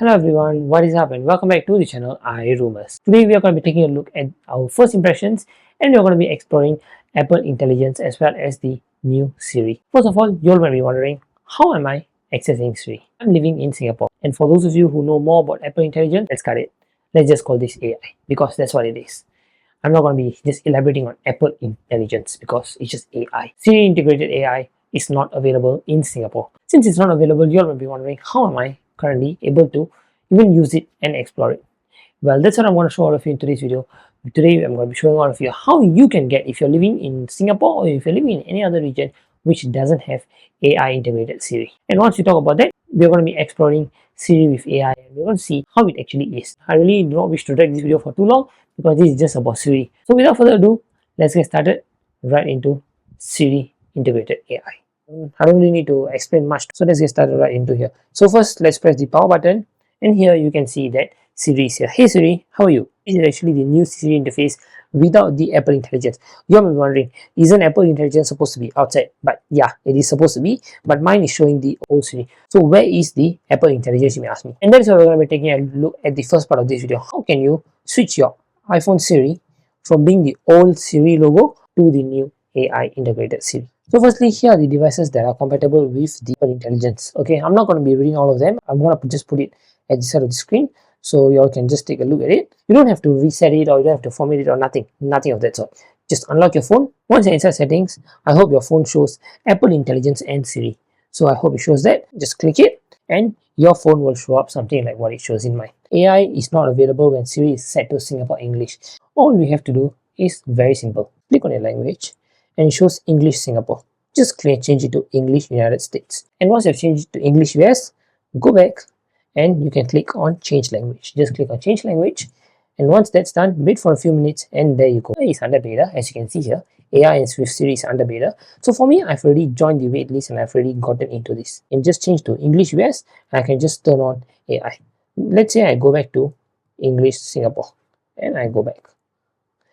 Hello everyone, what is up and welcome back to the channel iRumors. Today we are going to be taking a look at our first impressions and we are going to be exploring Apple Intelligence as well as the new Siri. First of all, you're going to be wondering, how am I accessing Siri? I'm living in Singapore, and for those of you who know more about Apple Intelligence, let's cut it. Let's just call this AI because that's what it is. I'm not going to be just elaborating on Apple Intelligence because it's just AI. Siri integrated AI is not available in Singapore. Since it's not available, you're going to be wondering, how am I currently able to even use it and explore it? Well, that's what I'm going to show all of you in today's video. Today I'm going to be showing all of you how you can get, if you're living in Singapore or if you're living in any other region which doesn't have AI integrated Siri. And once we talk about that, we're going to be exploring Siri with AI and we're going to see how it actually is. I really do not wish to drag this video for too long because this is just about Siri. So without further ado, let's get started right into Siri integrated AI. I don't really need to explain much, so let's get started right into here. So first, let's press the power button, and here you can see that Siri is here. Hey Siri, how are you? This is actually the new Siri interface without the Apple Intelligence. You may be wondering, isn't Apple Intelligence supposed to be outside? But yeah, it is supposed to be, but mine is showing the old Siri. So where is the Apple Intelligence, you may ask me? And that's why we're going to be taking a look at the first part of this video. How can you switch your iPhone Siri from being the old Siri logo to the new AI integrated Siri? So firstly, here are the devices that are compatible with the Apple Intelligence. Okay, I'm not going to be reading all of them. I'm going to just put it at the side of the screen so you all can just take a look at it. You don't have to reset it or you don't have to format it or nothing of that sort. Just unlock your phone. Once you're inside settings, I hope your phone shows Apple Intelligence and Siri. So I hope it shows that. Just click it and your phone will show up something like what it shows in mine. AI is not available when Siri is set to Singapore English. All we have to do is very simple. Click on your language and it shows English Singapore. Just change it to English United States. And once you've changed it to English US, go back and you can click on change language. Just click on change language, and once that's done, wait for a few minutes and there you go. It's under beta, as you can see here. AI and Swift Siri is under beta. So for me, I've already joined the waitlist and I've already gotten into this. And just change to English US, I can just turn on AI. Let's say I go back to English Singapore and I go back,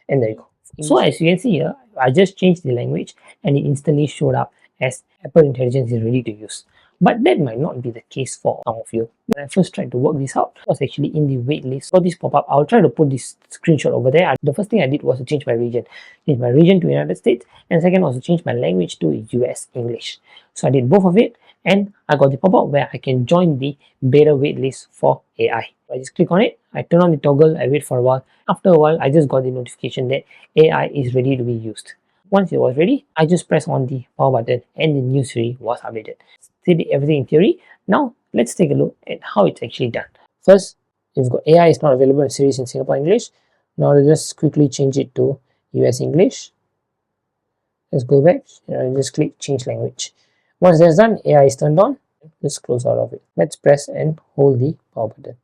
and there you go. So as you can see here, I just changed the language and it instantly showed up as Apple Intelligence is ready to use. But that might not be the case for some of you. When I first tried to work this out, I was actually in the waitlist for this pop-up. I'll try to put this screenshot over there. The first thing I did was to change my region. Change my region to United States, and second was to change my language to US English. So I did both of it and I got the pop-up where I can join the beta waitlist for AI. I just click on it, I turn on the toggle, I wait for a while. After a while, I just got the notification that AI is ready to be used. Once it was ready, I just pressed on the power button and the new Siri was updated. Did everything in theory. Now let's take a look at how it's actually done. First, you've got AI is not available in Siri in Singapore English. Now let's just quickly change it to US English. Let's go back and just click change language. Once that's done, AI is turned on. Let's close out of it. Let's press and hold the power button.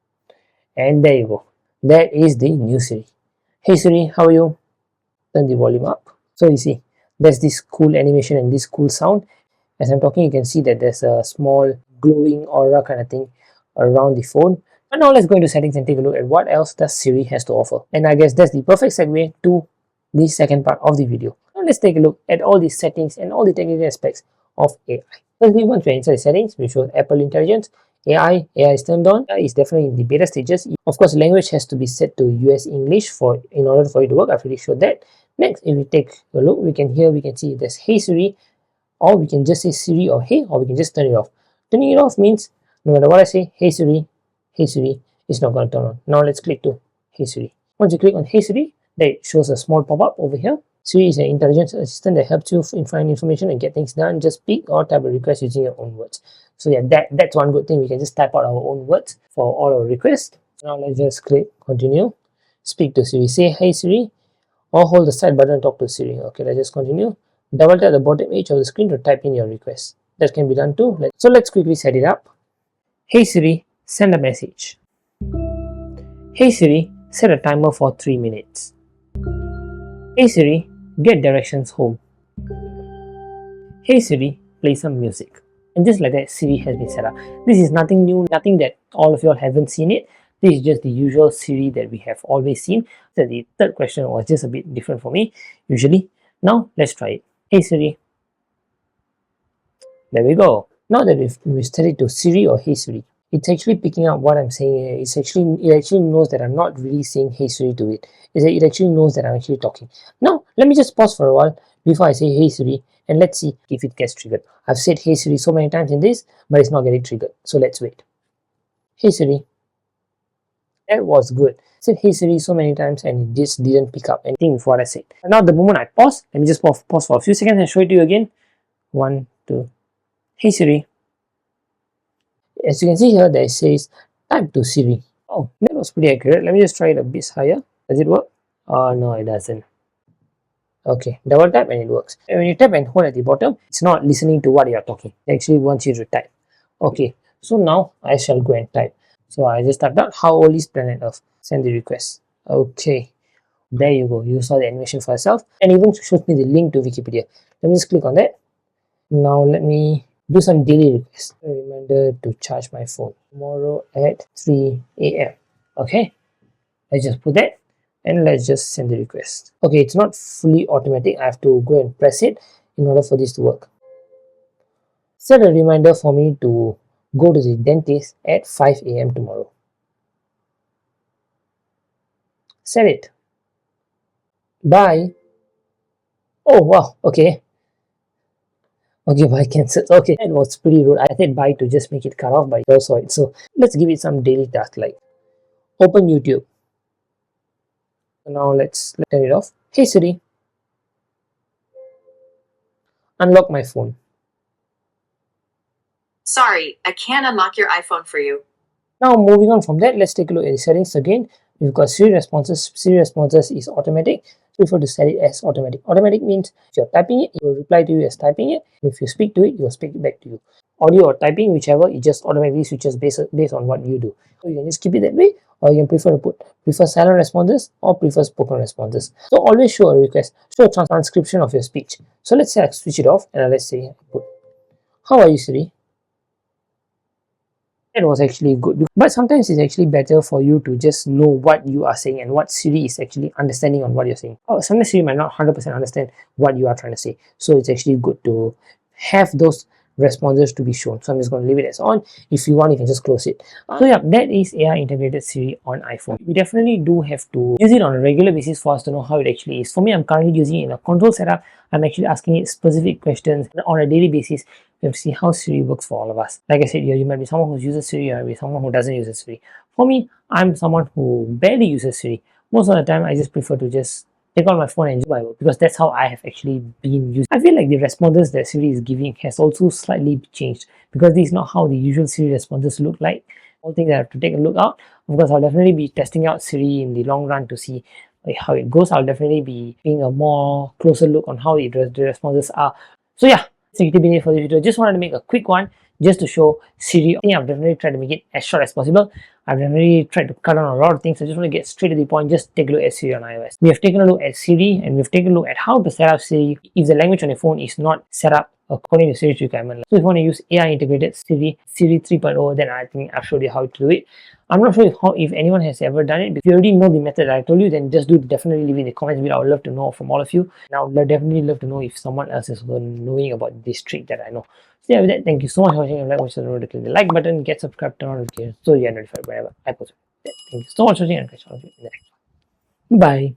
And there you go. That is the new Siri. Hey Siri, how are you? Turn the volume up. So you see, there's this cool animation and this cool sound. As I'm talking, you can see that there's a small glowing aura kind of thing around the phone. And now let's go into settings and take a look at what else does Siri has to offer. And I guess that's the perfect segue to the second part of the video. Now let's take a look at all the settings and all the technical aspects of AI. Firstly, once we're inside the settings, we show Apple Intelligence. AI is turned on. AI is definitely in the beta stages. Of course, language has to be set to US English in order for it to work. I've already showed that. Next, if we take a look, we can see there's Hey Siri, or we can just say Siri or Hey, or we can just turn it off. Turning it off means no matter what I say, Hey Siri, it's not going to turn on. Now let's click to Hey Siri. Once you click on Hey Siri, there it shows a small pop-up over here. Siri is an intelligence assistant that helps you find information and get things done. Just speak or type a request using your own words. So yeah, that's one good thing. We can just type out our own words for all our requests. Now let's just click continue. Speak to Siri. Say Hey Siri, or hold the side button and talk to Siri. Okay, let's just continue. Double tap the bottom edge of the screen to type in your request. That can be done too. So let's quickly set it up. Hey Siri, send a message. Hey Siri, set a timer for 3 minutes. Hey Siri, get directions home. Hey Siri, play some music. And just like that, Siri has been set up. This is nothing new, nothing that all of you all haven't seen it. This is just the usual Siri that we have always seen. So the third question was just a bit different for me, usually. Now let's try it. Hey Siri. There we go. Now that we've set it to Siri or Hey Siri, It's actually picking up what I'm saying here. It actually knows that I'm not really saying hey Siri to it. It actually knows that I'm actually talking. Now let me just pause for a while before I say hey Siri, and let's see if it gets triggered. I've said hey Siri so many times in this, but it's not getting triggered. So let's wait. Hey Siri. That was good. I said hey Siri so many times and it just didn't pick up anything with what I said. And now the moment I pause, let me just pause for a few seconds and show it to you again. 1, 2. Hey Siri. As you can see here, that it says type to Siri. Oh, that was pretty accurate. Let me just try it a bit higher. Does it work? Oh no, it doesn't. Okay, double tap and it works. And when you tap and hold at the bottom, it's not listening to what you're talking. It actually wants you to type. Okay, so now I shall go and type. So I just typed out how old is planet Earth. Send the request. Okay, there you go. You saw the animation for yourself, and even shows me the link to Wikipedia. Let me just click on that. Now let me do some daily requests. A reminder to charge my phone tomorrow at 3 a.m. Okay, let's just put that and let's just send the request. Okay, it's not fully automatic. I have to go and press it in order for this to work. Set a reminder for me to go to the dentist at 5 a.m. tomorrow. Set it. Bye. Oh wow, okay. Okay, bye cancelled. Okay, that was pretty rude. I said bye to just make it cut off, but you saw it. So let's give it some daily task like open YouTube. Now let's turn it off. Hey Siri, unlock my phone. Sorry, I can't unlock your iPhone for you. Now moving on from that, let's take a look at the settings again. We've got Siri responses. Siri responses is automatic. Prefer to set it as automatic. Automatic means if you're typing it, it will reply to you as typing it. If you speak to it, it will speak back to you. Audio or typing, whichever, it just automatically switches based on what you do. So you can just keep it that way, or you can prefer silent responses or prefer spoken responses. So always show a request, show a transcription of your speech. So let's say I switch it off and let's say I put, how are you Siri? That was actually good, but sometimes it's actually better for you to just know what you are saying and what Siri is actually understanding on what you're saying. Oh, sometimes Siri might not 100% understand what you are trying to say, so it's actually good to have those responses to be shown. So I'm just going to leave it as on. If you want, you can just close it. So yeah, that is AI integrated Siri on iPhone. We definitely do have to use it on a regular basis for us to know how it actually is. For me, I'm currently using it in a control setup. I'm actually asking it specific questions on a daily basis. We have to see how Siri works for all of us. Like I said, you might be someone who uses Siri, you might be someone who doesn't use Siri. For me, I'm someone who barely uses Siri. Most of the time, I just prefer to just take out my phone and use my work because that's how I have actually been using. I feel like the responses that Siri is giving has also slightly changed because this is not how the usual Siri responses look like. All things I have to take a look out. Of course, I'll definitely be testing out Siri in the long run to see how it goes. I'll definitely be taking a more closer look on how the responses are. So yeah, so it been it for the video. Just wanted to make a quick one just to show Siri. I think I've definitely tried to make it as short as possible. I've definitely tried to cut down a lot of things. I just want to get straight to the point. Just take a look at Siri on iOS. We have taken a look at Siri and we've taken a look at how to set up Siri if the language on your phone is not set up according to Siri's requirement. So if you want to use AI integrated Siri 3.0, then I think I've showed you how to do it. I'm not sure if anyone has ever done it. If you already know the method that I told you, then just definitely leave it in the comments below. I would love to know from all of you. And I would definitely love to know if someone else is knowing about this trick that I know. So yeah, with that, thank you so much for watching. If you like what you know, click the like button, get subscribed, turn on notifications so you are notified whenever I post. Thank you so much for watching and catch you in the next one. Bye.